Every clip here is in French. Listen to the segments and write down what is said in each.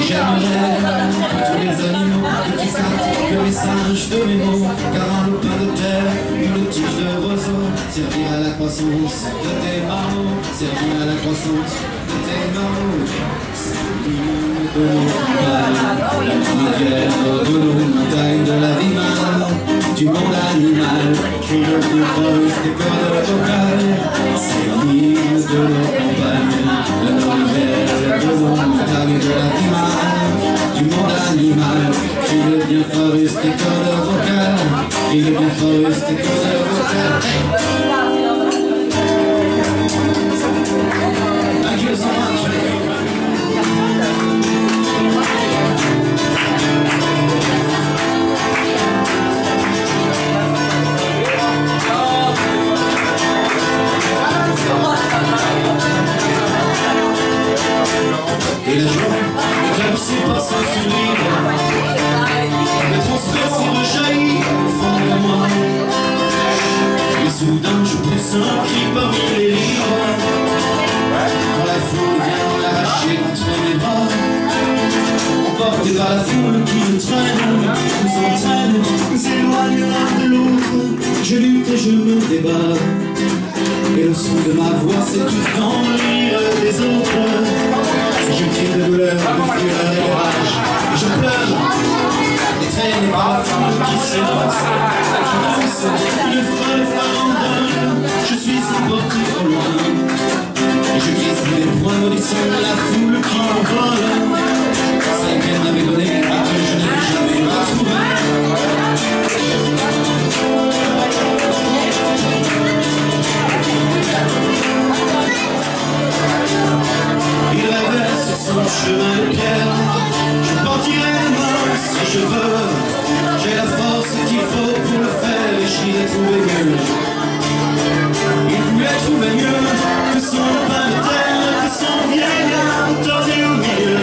J'aimerais que tous les animaux, que tu fasses, que les singes de mes mots, car un lopin de terre, une tige de roseau, servir à la croissance de tes marmots, servir à la croissance de tes marmots. De nos campagnes, la rivière de nos montagnes, de la vie mal, du monde animal, crie le plus proche des cordes vocales. C'est l'hymne de nos campagnes, de nos rivières, de nos montagnes, de la vie mal, du monde animal, crie le bien forest des cordes vocales, crie le bien forest des cordes vocales. Thank you so much. Et la joie, le clapsé passe un sourire, le transfert rejaillit au fond de moi. Et soudain je pousse un cri parmi les livres, quand la foule vient m'arracher entre mes bras. Emporté par la foule qui nous traîne, nous entraîne, nous éloigne l'un de l'autre. Je lutte et je me débat, et le son de ma voix s'étouffe dans le rire des autres. Je crie de douleur, de fureur et de rage, et je pleure, détraîné par la foule qui s'élance, qui danse, une folle farandole. Je suis emporté au loin, et je glisse les poings maudissant la foule qui m'envole, celle qu'elle m'avait donnée et que je n'ai jamais retrouvée. Il rêvait sur son chemin de pierre, je partirai demain si je veux. J'ai la force qu'il faut pour le faire et j'y ai trouvé mieux. Il voulait trouver mieux que son pain de terre, que son vieillard tordu au milieu.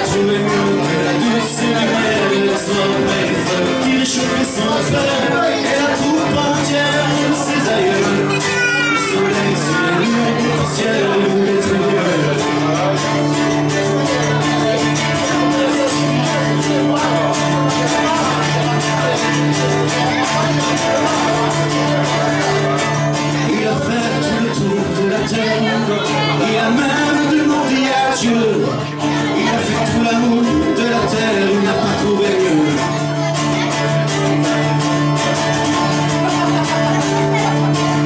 Trouver mieux que la douce et lumière et le soleil et les feux qui réchauffaient son père et la troupe entière de ses aïeux. Le soleil sur les murs du ciel, il voulait trouver mieux. Il a fait tout le tour de la terre, il a même demandé à Dieu. Il a fait tout l'amour de la terre, il n'a pas trouvé mieux.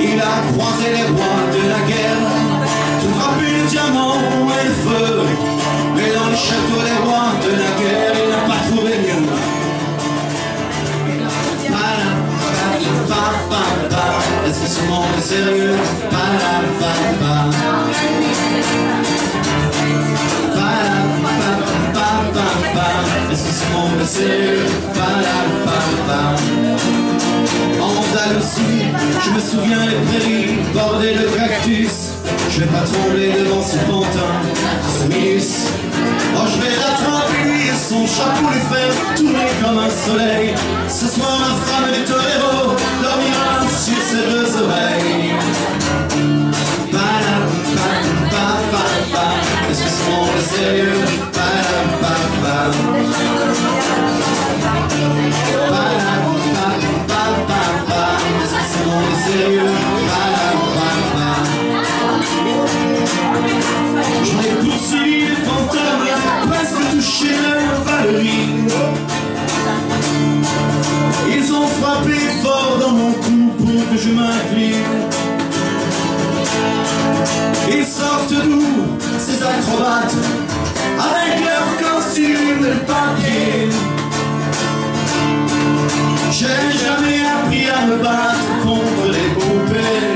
Il a croisé les rois de la guerre, tout rempli de diamants et de feu. Mais dans les châteaux, les rois de la guerre, il n'a pas trouvé mieux. Est-ce que ce monde est sérieux? Est-ce que ce monde est sérieux? En Andalousie, je me souviens les prairies bordées de cactus. Je vais pas trembler devant ce pantin, ce minus. Oh, je vais rattraper lui et son chapeau les faire tourner comme un soleil. Ce soir, la femme des toreros dormira sur ses deux oreilles. Est-ce que ce monde est sérieux? Est-ce que ce monde est sérieux? J'en ai poursuivi les fantômes, presque touché leur ballerine. Ils ont frappé fort dans mon cou pour que je m'incline. Ils sortent d'où, ces acrobates, avec leurs costumes de papier. J'ai jamais appris à me battre contre les poupées.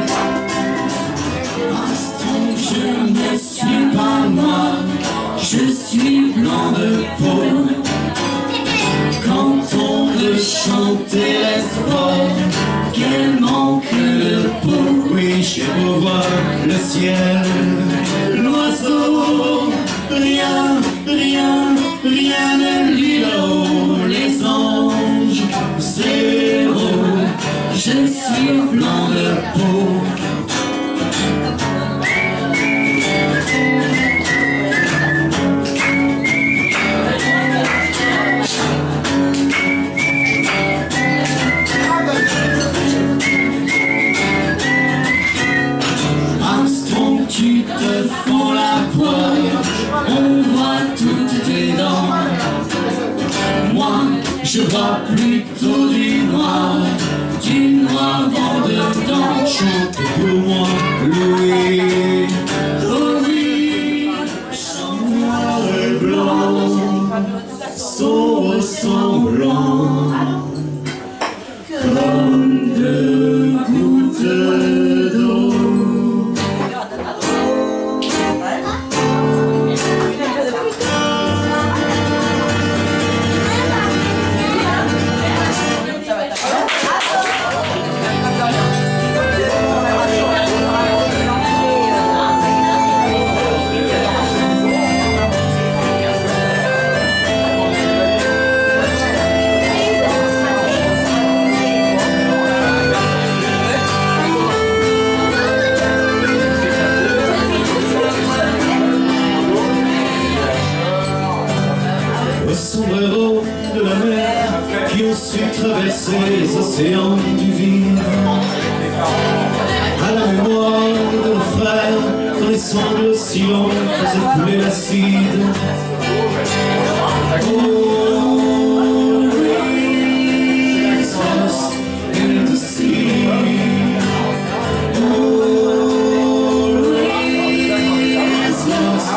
Je ne suis pas moi, je suis blanc de peau. Quand on veut chanter l'espoir, quel manque de peau. Oui, je peux voir le ciel, l'oiseau, rien, rien, rien ne lui vaut. Les anges, zéro, je suis blanc de peau. sera plutôt du noir en dedans. Chante pour moi, Louis. Oh oui, chante noir et blanc sont ressemblants comme deux gouttes d'eau. Sombreros de la mer qui ont su traverser les océans du vide. À la mémoire de nos frères, dans les sanglots si longs faisaient couler l'acide. Oh, it's lost in the sea. Oh, it's lost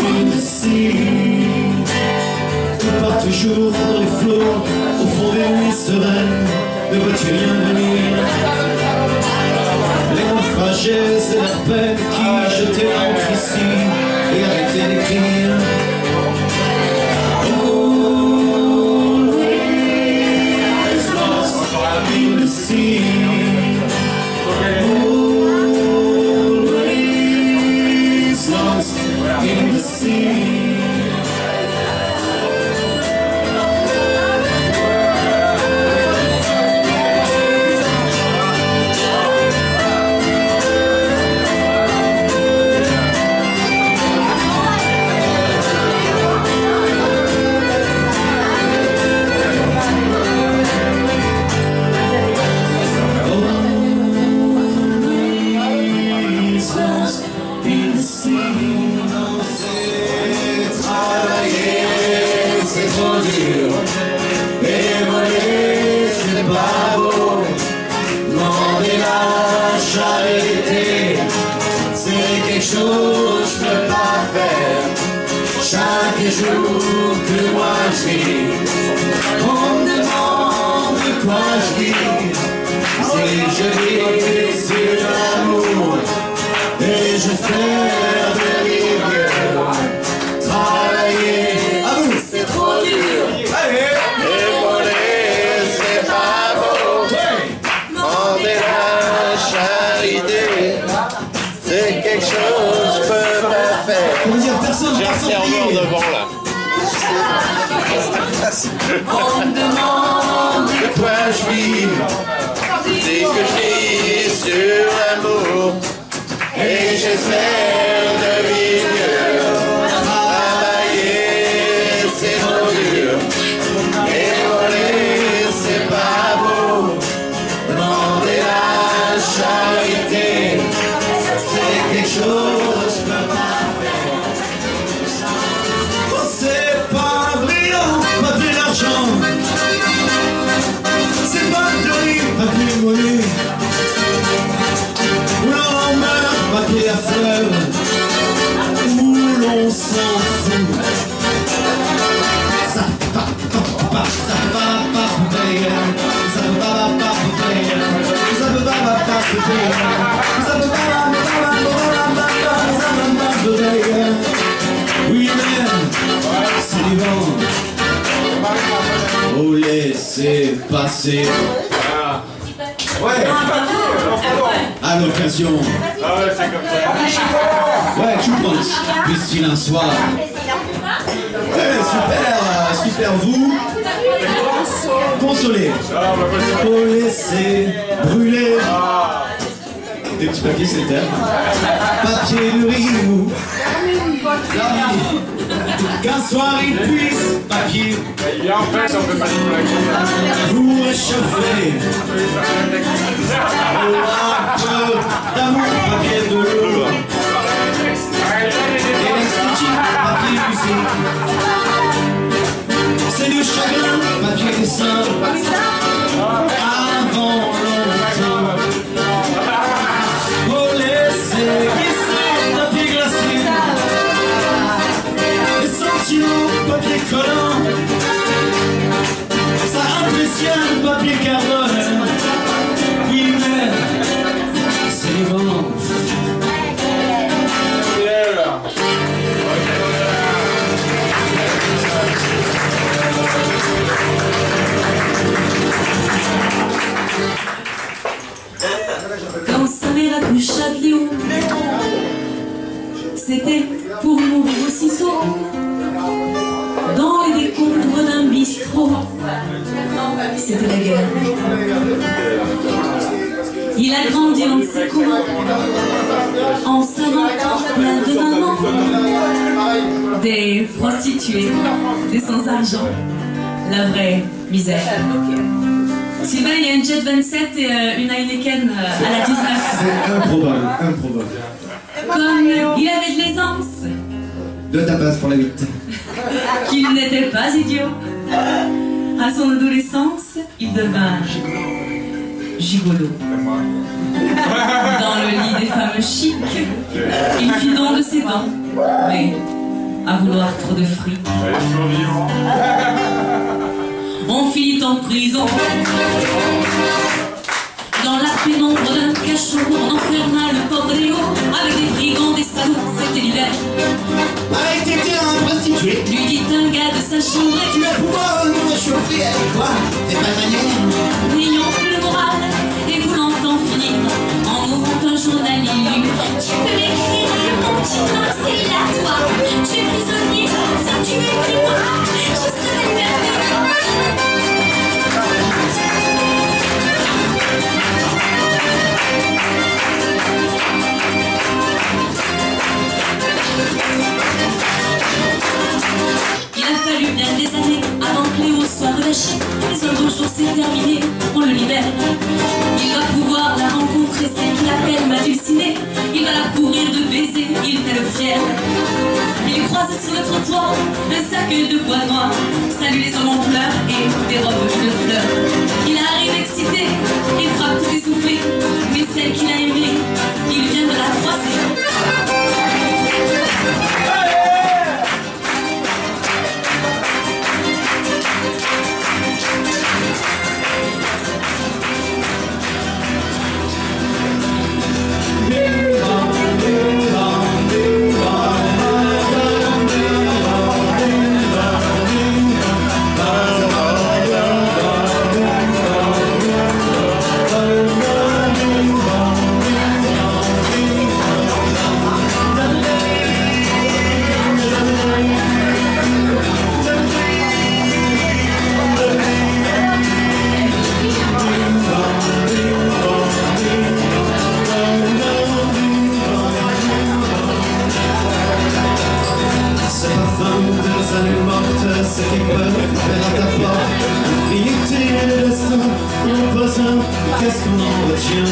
in the sea. Toujours dans les flots, au fond des nuits sereines, ne vois-tu rien venir? Les naufragés, c'est la peine qui jetaient l'encre ici et arrêtaient d'écrire. Oh, it's lost in the sea. Oh, it's lost in the sea. Et voler, c'est pas beau. Demander la charité, c'est quelque chose que je peux pas faire. Chaque jour que moi je vis, on me demande de quoi je vis. Si je vis sur l'amour, et j'espère de vivre, travailler, à vous, c'est trop dur. C'est quelque chose que je peux pas faire. J'ai un serveur devant là. On me demande de quoi je vis. C'est que je vis sur l'amour. Et j'espère de vivre mieux. Travailler c'est trop dur. Et voler c'est pas beau. Demander la charité, c'est quelque chose que je peux pas faire. Oh, c'est pas brillant, pas de l'argent. C'est pas de riz, pas de monnaie. Où l'on meurt, papier à fleurs. Où l'on s'en fout. Ça va pas, ça va pas, bouteille. Ça va pas, bouteille. Ça va pas, bouteille. Ça va pas, bouteille. Oui, mais c'est du vent. Oh, laissez passer. Ouais. À l'occasion. Ah ouais, c'est comme ça. Ouais, tu penses. Puisqu'il un soir. Ouais, super, super vous. Consoler. Pour laisser brûler. Des petits papiers, c'est le terme. Papier de riz. Qu'un soir il puisse, papier. Il est en fait, on peut pas le vous réchauffer. Un peu d'amour, papier de l'eau. Et l'esthétique, papier musique. C'est du chagrin, papier ça avant longtemps. Faut laisser glisser le papier glacé, les sentiments papier collant. Ça impressionne le papier carbone. Oui mais c'est bon. Quand sa mère accoucha de Léo, c'était pour mourir aussitôt dans les décombres d'un bistrot. C'était la guerre. Il a grandi on ne sait comment, en s'inventant plein de mamans, des prostituées, des sans-argent, la vraie misère. Sylvain, il y a une Jet 27 et une Heineken à la 19. C'est improbable, improbable. Comme il avait de l'aisance, De ta place pour la 8. qu'il n'était pas idiot. À son adolescence, il devint gigolo. Dans le lit des femmes chics, il fit don de ses dents, mais à vouloir trop de fruits, on fit en prison. Dans la pénombre d'un cachot, on enferma le pauvre Léo avec des brigands, des salauds, c'était l'hiver. Avec tes terrains prostitués, Lui dit un gars de sa chambre, tu vas pouvoir nous réchauffer avec quoi? C'est pas manière. n'ayant plus le moral et voulant en finir, en ouvrant un journal il lut: tu peux m'écrire que mon petit nom c'est là toi. Tu es prisonnier, ça tu m'écris moi, je serai perdu. Il a fallu bien des années avant que Léo soit relâché. Mais un beau jour c'est terminé, on le libère. Il va pouvoir la rencontrer, celle qu'il appelle ma dulcinée. Il va la courir de baisers, il fait le fier. Il croise sur le trottoir un sac de bois noir. Salue les hommes en pleurs et des robes de fleurs. Il arrive excité, il frappe tout essoufflé. Mais celle qu'il a aimée, il vient de la croiser. Cette épreuve vers à ta porte, le friété et le destin, non pas un, qu'est-ce qu'on en retient?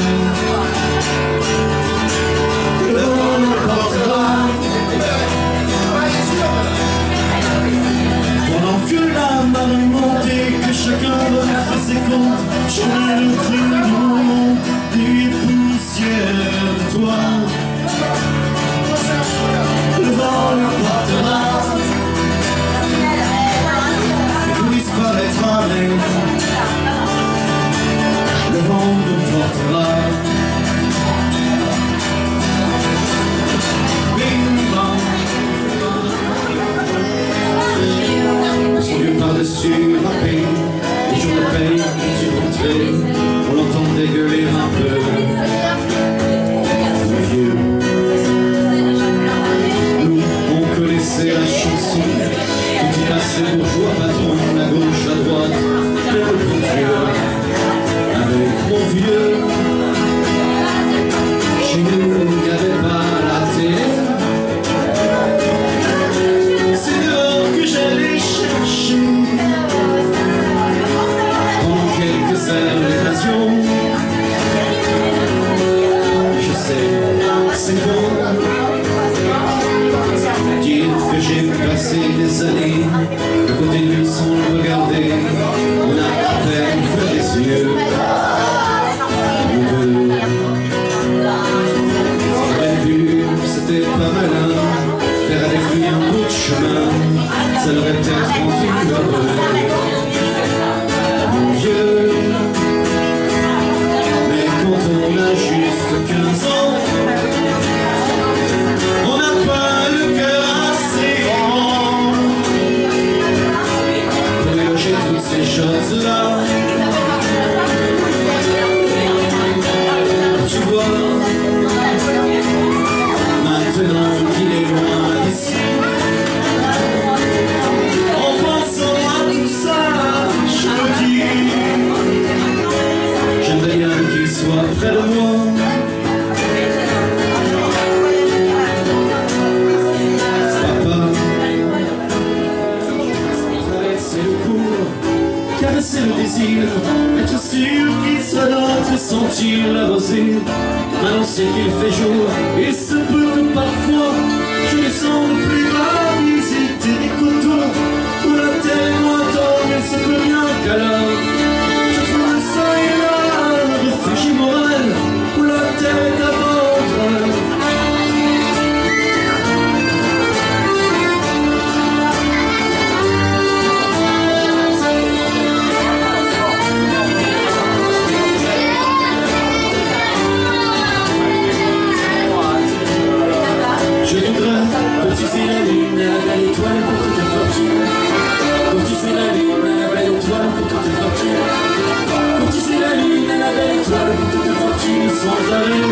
Le vent l'emportera, pendant que la marée montée, que chacun refait ses comptes, j'en ai le cru du monde, des poussières de toi. Le vent l'emportera, disparaîtra, le vent nous portera. Bing bang. Son vieux par-dessus râpé, les jours de paye du rentrée, on l'entendait gueuler un peu. Le vieux, nous on connaissait la chanson. Tout y passait bourgeois, patron, à gauche, à droite, le bon Dieu, avec mon vieux. Chez nous, il n'y avait pas la télé. C'est dehors que j'allais chercher, pendant quelques heures d'évasion. Je sais, c'est bon dire que j'ai passé des années de côté de lui sans le regarder. On a bout de chemin, ça l'aurait peut-être rendu heureux. Mon vieux, mais quand on a juste 15 ans, on n'a pas le cœur assez grand pour éloger toutes ces choses-là. Tu vois, maintenant qu'il est loin d'ici, en pensant à tout ça, je me dis, j'aimerais bien qu'il soit près de moi. Papa, traverser le cours, caresser le désir, être sûr qu'il soit là, te sentir la rosée. Maintenant c'est qu'il fait jour, et se peut que parfois je descends de plus bas, visiter des coteaux où la terre est lointaine, mais c'est peu bien qu'alors je trouve ça et là, un réfugié moral où la terre est à vendre. Je voudrais cotiser la lune, la belle étoile pour toute ta fortune. Cotiser la lune, la belle étoile pour toute ta fortune. Cotiser la lune, la belle étoile pour toute ta fortune sans arrêt.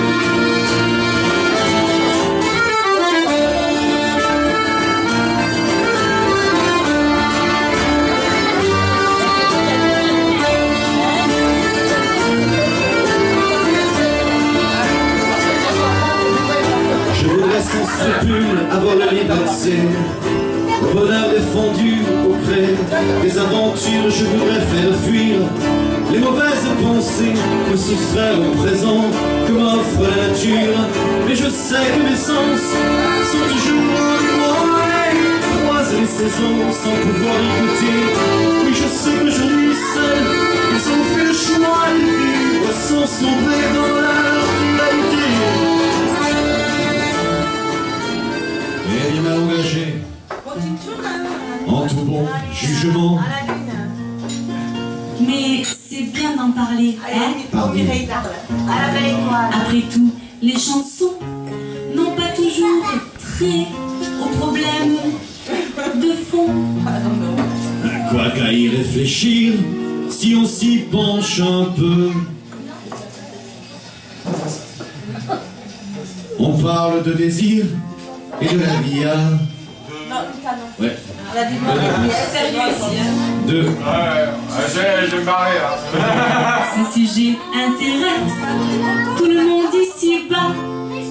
Sans scrupule, avoir la liberté, au bonheur défendu au gré des aventures, je voudrais faire fuir les mauvaises pensées, me soustraire au présent que m'offre la nature. Mais je sais que mes sens sont toujours en moi et croisent les saisons sans pouvoir écouter. Oui, je sais qu'aujourd'hui seul, ils ont fait le choix de vivre sans sombrer dans leur réalité. Et bien m'a engagé en tout bon jugement. Mais c'est bien d'en parler, hein? Pardon. Après tout, les chansons n'ont pas toujours trait aux problèmes de fond. Quoi qu'à y réfléchir, si on s'y penche un peu, on parle de désir et de la vie à... Ouais. Deux. J'ai marré là. Ces sujets intéressent tout le monde ici-bas.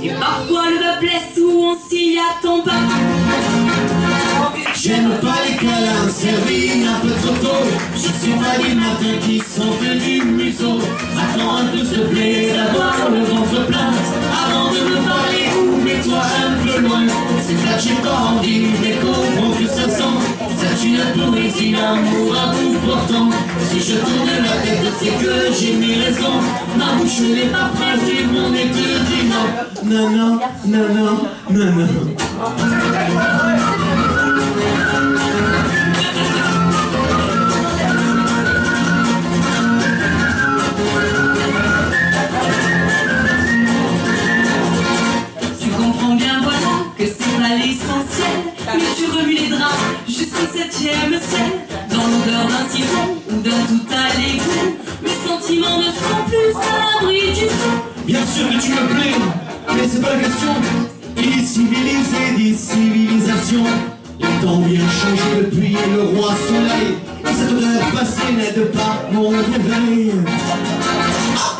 Et parfois le bas blesse où on s'y attend pas. J'aime pas les câlins servis un peu trop tôt. Je suis pas des matins qui sont tenus museau. Attends un peu s'il te plaît d'avoir le ventre plein avant de me parler ou mets-toi un peu loin. C'est pas que j'ai pas envie mais comprends que ça sent. C'est une poésie d'amour à bout portant. Si je tourne la tête c'est que j'ai mes raisons. Ma bouche n'est pas prête et mon nez te dit non. Non, non, non, non, non, non. Tu comprends bien, voilà, que c'est pas l'essentiel. Mais tu remues les draps jusqu'au 7e ciel. Dans l'odeur d'un citron ou d'un tout à l'égout. Mes sentiments ne seront plus à l'abri du tout. Bien sûr que tu me plais, mais c'est pas la question. Il est civilisé, dit civilisation. Les temps ont bien changé depuis le roi soleil. Et cette odeur passée n'aide pas mon réveil.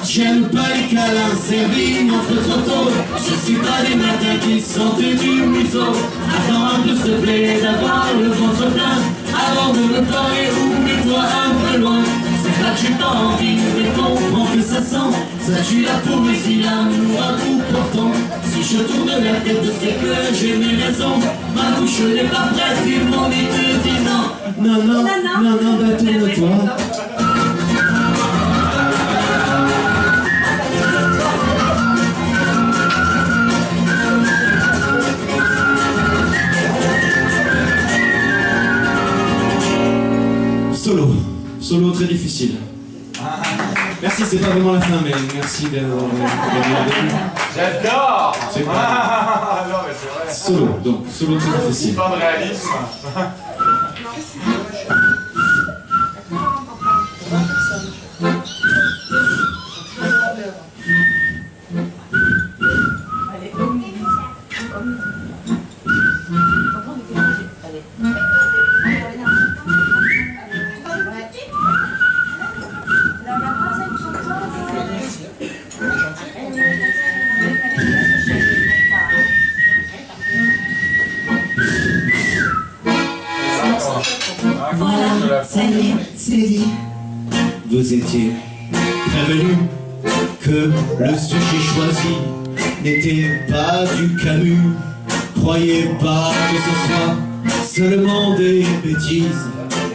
J'aime pas les câlins servis un peu trop tôt. Je suis pas des matins qui sentent du museau. Attends un peu s'il te plaît d'avoir le ventre plein avant de me parler ou mets-toi un peu loin. C'est pas que j'ai pas envie, mais comprends que ça sent. Ça tue la poésie, l'amour à bout portant. Si je tourne la tête, c'est que j'ai mes raisons. Ma bouche n'est pas prête, et mon nez te dit non. Non, non, non, non, bah tourne-toi. Solo très difficile. Merci, c'est pas vraiment la fin, mais merci d'être venu avec nous. J'adore. C'est pas... Non mais c'est vrai. Solo, donc solo très difficile. Pas de réalisme. Voilà, ça y est, c'est dit. Vous étiez prévenu que le sujet choisi n'était pas du Camus. Croyez pas que ce soit seulement des bêtises.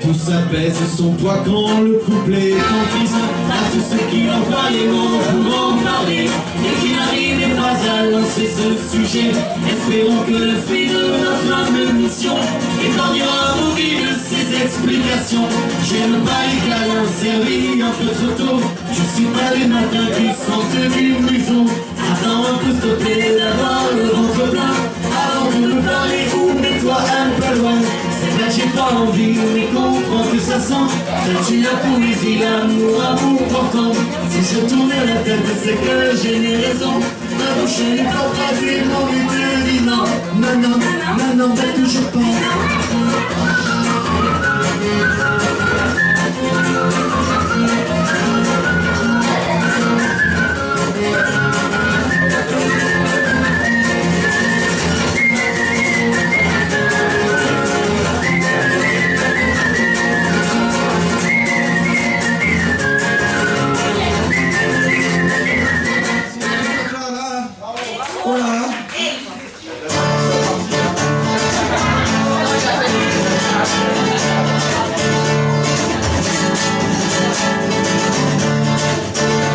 Tout ça baisse son poids quand le couplet t'emprise. À tous ceux qui emploient les mots pour en parler et qui n'arrivaient pas à lancer ce sujet, espérons que le fruit de notre humble mission épargnera vos vies de ces explications. J'aime pas les câlins servis un peu trop tôt. Je suis pas des matins qui sentent du museau. Attends un peu, s'il te plaît, d'avoir le ventre plein avant de me parler ou mets-toi un peu loin. C'est vrai que j'ai pas envie, mais comprends que ça sent. C'est la poésie, l'amour, amour portant. Si je tournais la tête, c'est que j'ai mes raisons. Ma bouche n'est pas prête et mon envie de dire non. Maintenant, t'as toujours pas.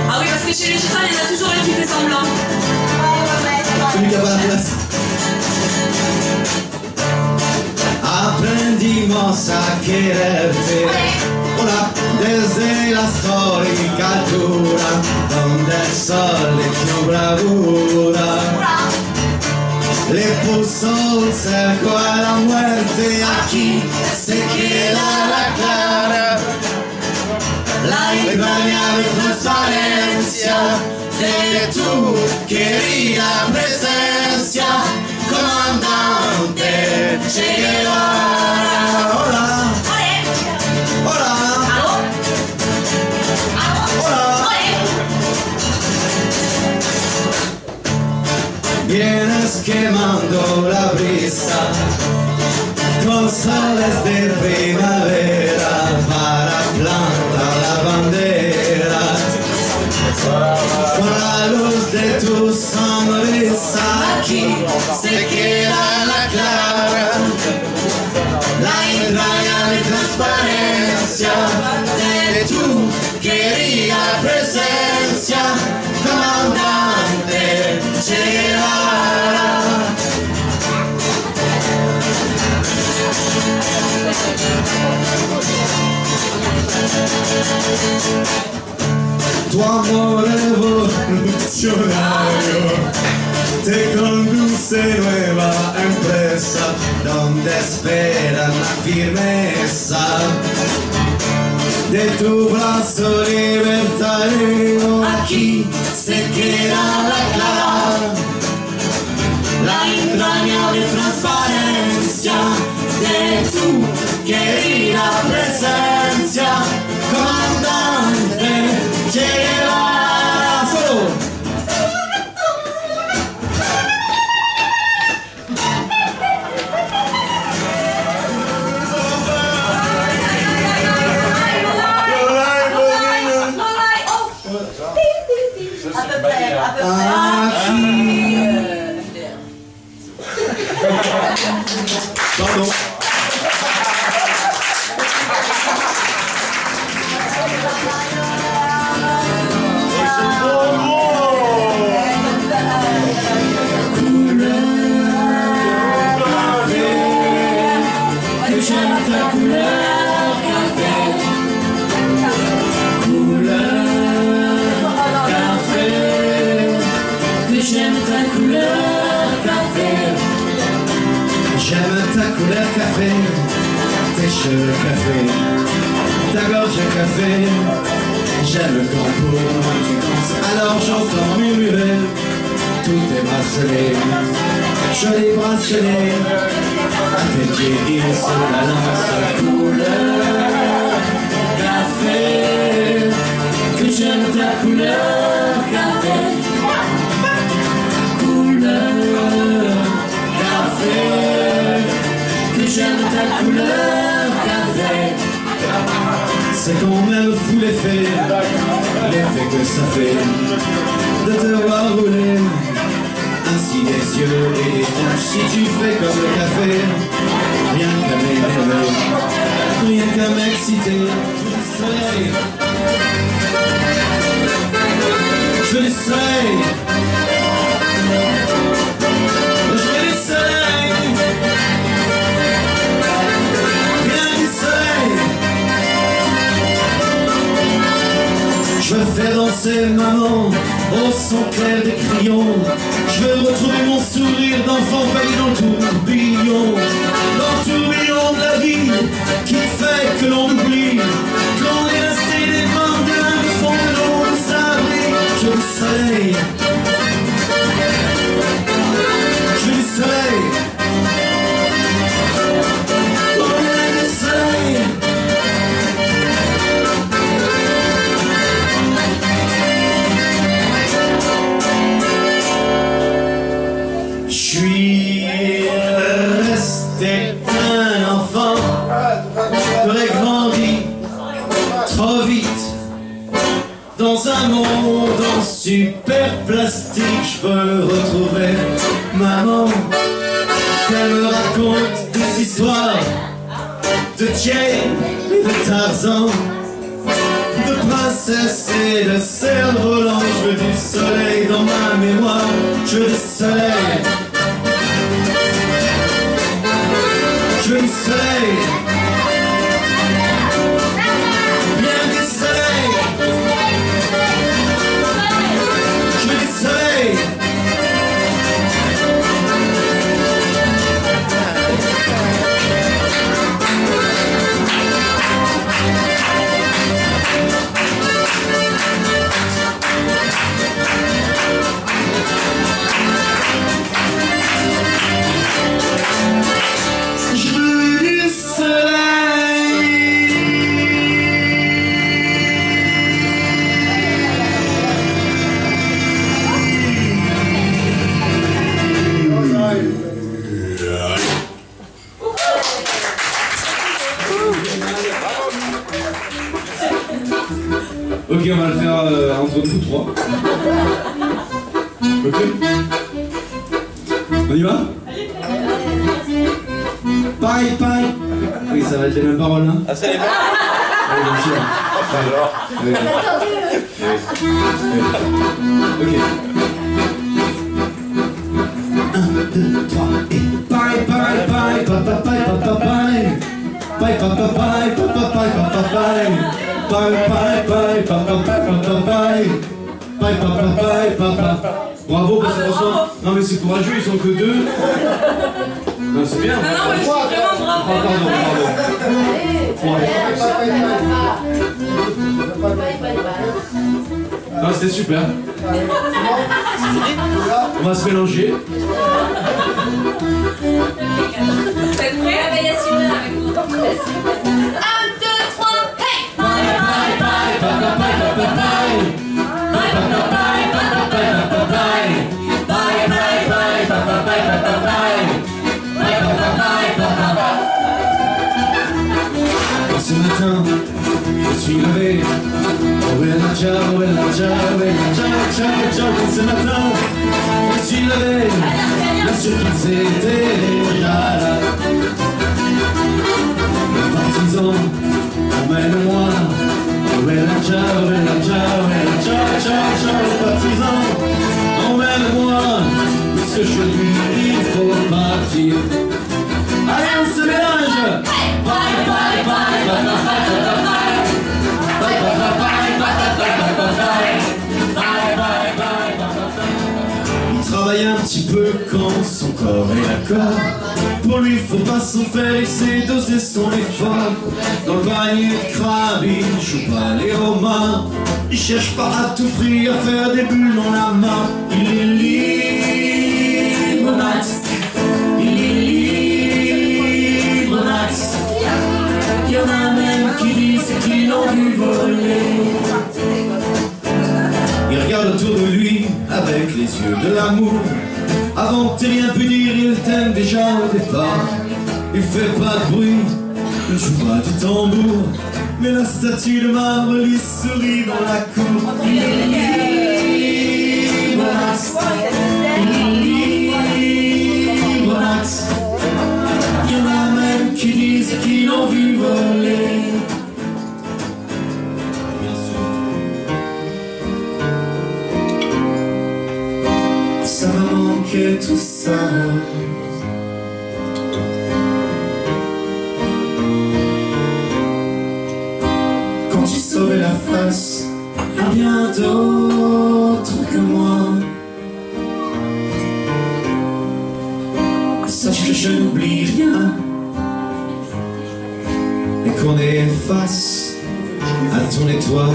Ah oui, parce que chez les Gitans, il y en a toujours un qui fait semblant. Celui qui a pas la place. Aprendimos a quererte, hola, desde la storica altura, donde el sol es tu bravura. Le puso un cerco a la muerte, aquí se queda la clara, la entrañable transparencia de tu querida presencia, comandante Che Guevara. Hola, hola, hola. Vienes quemando la brisa con soles de primavera para plantar la bandera. Con la luz de tu sonrisa aquí se queda la clara, la entrañable transparencia de tu querida presencia, comandante Che Guevara. Tu amor revolucionario te conduce nueva empresa donde esperan la firmeza de tu brazo libertario. Aquí se queda la clara, la entrañable transparencia de tu querida presencia, comandante Che Guevara. Solo. Pardon. Que j'aime ta couleur café, couleur café, tes cheveux café, ta gorge café. J'aime quand pour moi tu danses, alors j'entends murmurer tous tes bracelets, jolis bracelets. À tes pieds il se balance couleur café, que j'aime ta couleur café. J'aime ta couleur café. C'est quand même fou l'effet que ça fait de te voir rouler ainsi des yeux et des hanches. Si tu fais comme le café, rien qu'à m'énerver, rien qu'à m'exciter. Soleil, je veux du soleil, je veux du soleil. Je veux faire danser maman au son clair des crayons. Je veux retrouver mon sourire d'enfant failli dans le tourbillon de la vie qui fait que l'on oublie qu'on est resté des mendiants au fond de l'eau de s'abri. Je veux du soleil, je veux du soleil, oh, du soleil. Je suis resté un enfant, j'aurais grandi trop vite dans un monde en super plastique. Je veux retrouver maman, qu'elle me raconte des histoires de Jane et de Tarzan, de princesse et de cerf-volant. Je veux du soleil dans ma mémoire, je veux du soleil, je veux du soleil, bien du soleil, je veux du soleil. Ok, on va le faire entre nous trois. Ok. On y va? Pareil, pareil. Oui, ça va être les mêmes paroles, hein? Ah, c'est les mêmes? Oui, bien sûr. Oui. Ok. 1, 2, 3 et pareil, pareil, pareil, papa, pareil, papa, pareil. Pareil, papa, pareil, papa, pareil, papa, pareil. Bye bye bye papa papa bye bye papa bye papa. Bravo parce que franchement, non mais c'est courageux, ils sont que deux. Non c'est bien. Non mais je suis vraiment bravo. Pardon. Non c'était super. On va se mélanger. T'es prêt? Ah bah y'a Sylvain avec nous. 1, 2, 3, hey! Bye bye bye papa bye papa bye. Bye papa bye papa bye papa bye. Bye bye bye papa bye papa bye. Bye papa bye papa. Ce matin, je suis levé. Oh bella ciao, bella ciao, bella ciao, ciao, ciao. Ce matin, je suis levé. Bien sûr qu'ils étaient déjà là. Les partisans, emmène-moi. Oh bella ciao, bella ciao, bella ciao, ciao, ciao. Les partisans, emmène-moi. Puisque je dis, il faut partir. Allez, on se mélange. Bye bye bye bye bye bye. Bye bye bye bye bye bye bye. Il travaille un petit peu quand son corps est d'accord. Pour pour lui, faut pas s'en faire, il sait doser son effort. Dans le panier de crabe, il joue pas les romains. Il cherche pas à tout prix à faire des bulles dans la main. Il est libre, Max. Il est libre, Max. Il y en a même qui disent qu'ils l'ont vu voler. Il regarde autour de lui avec les yeux de l'amour. Avant que t'aies rien pu dire, il t'aime déjà au départ. Il fait pas de bruit, ne joue pas du tambour, mais la statue de marbre lui sourit dans la cour. Il est libre, Max. Il est libre, Max. Il y en a même qui disent qu'ils l'ont vu voler. Ça m'a manqué tout ça. Quand tu sauvais la face à bien d'autres que moi. Sache que je n'oublie rien et qu'on est face à ton étoile.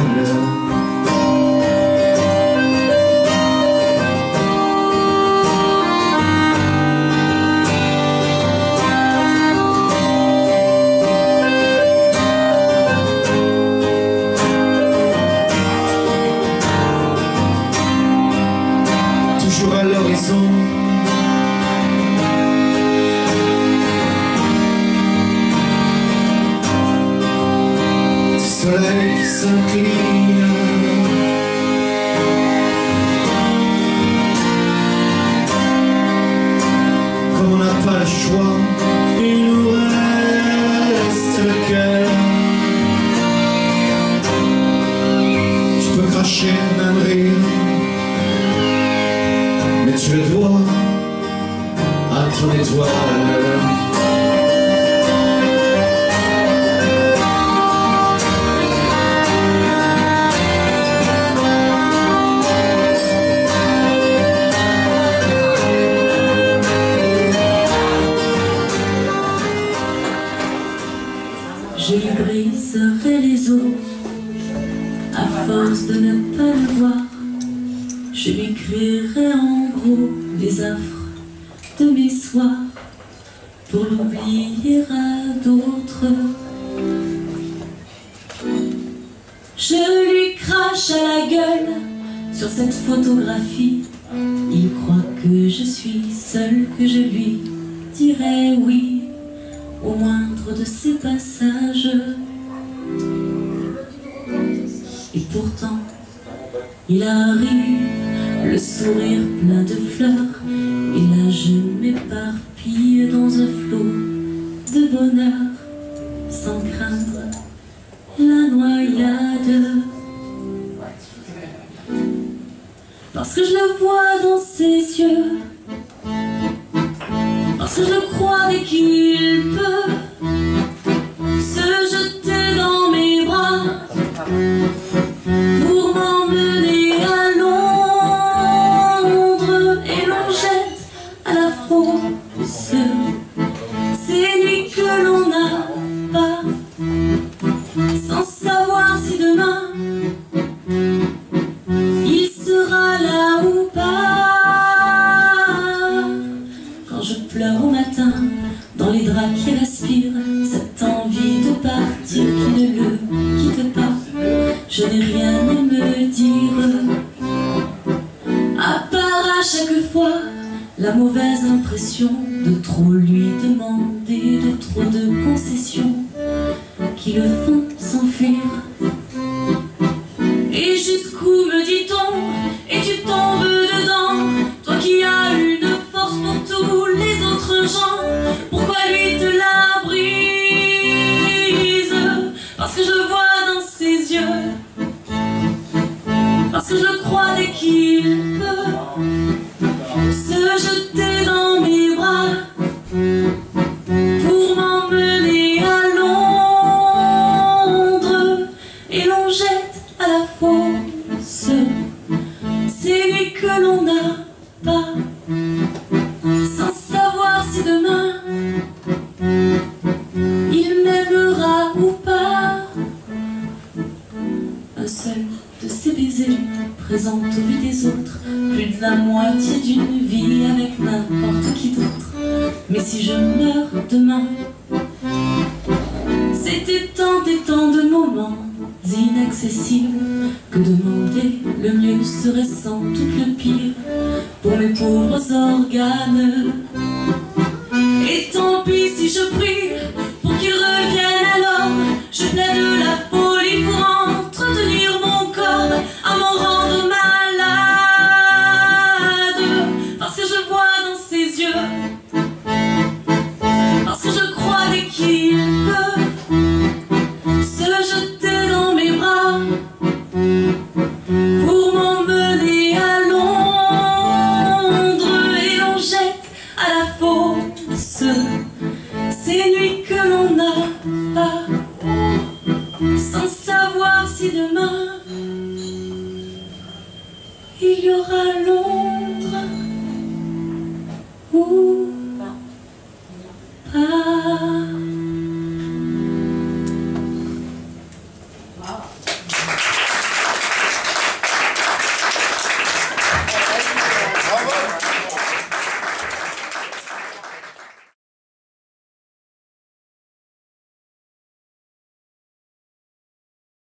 Toujours à l'horizon, du soleil qui s'incline. Comme on n'a pas le choix, il nous reste le cœur. Je peux cracher, même rire, mais tu le dois à ton étoile. Je lui briserai les os à force de ne pas le voir. Je lui crierai en gros les affres de mes soirs pour l'oublier à d'autres. Je lui crache à la gueule sur cette photographie. Il croit que je suis seule, que je lui dirai oui au moindre de ses passages. Et pourtant, il arrive, le sourire plein de fleurs, et là je m'éparpille dans un flot de bonheur, sans craindre la noyade. Parce que je le vois dans ses yeux, parce que je crois dès qu'il peut se jeter dans mes bras pour m'emmener à Londres, et l'on jette à la fosse ces nuits que l'on n'a pas, sans savoir si demain il sera là ou pas. Quand je pleure au matin dans les draps qui respirent cette envie de partir qui ne le quitte pas, je n'ai rien à me dire, à part à chaque fois la mauvaise impression de trop lui demander, de trop de concessions qui le font s'enfuir. Et jusqu'où, me dit-on, et tu tombes dedans, toi qui as une force pour tous les autres gens, pourquoi lui te la brise? Parce que je le vois dans ses yeux, parce que je le crois dès qu'il peut se jeter dans mes bras pour m'emmener à Londres, ou pas. Un seul de ces baisers présente aux vues des autres plus de la moitié d'une vie avec n'importe qui d'autre. Mais si je meurs demain, c'était tant et tant de moments inaccessibles que demander le mieux serait sans doute le pire.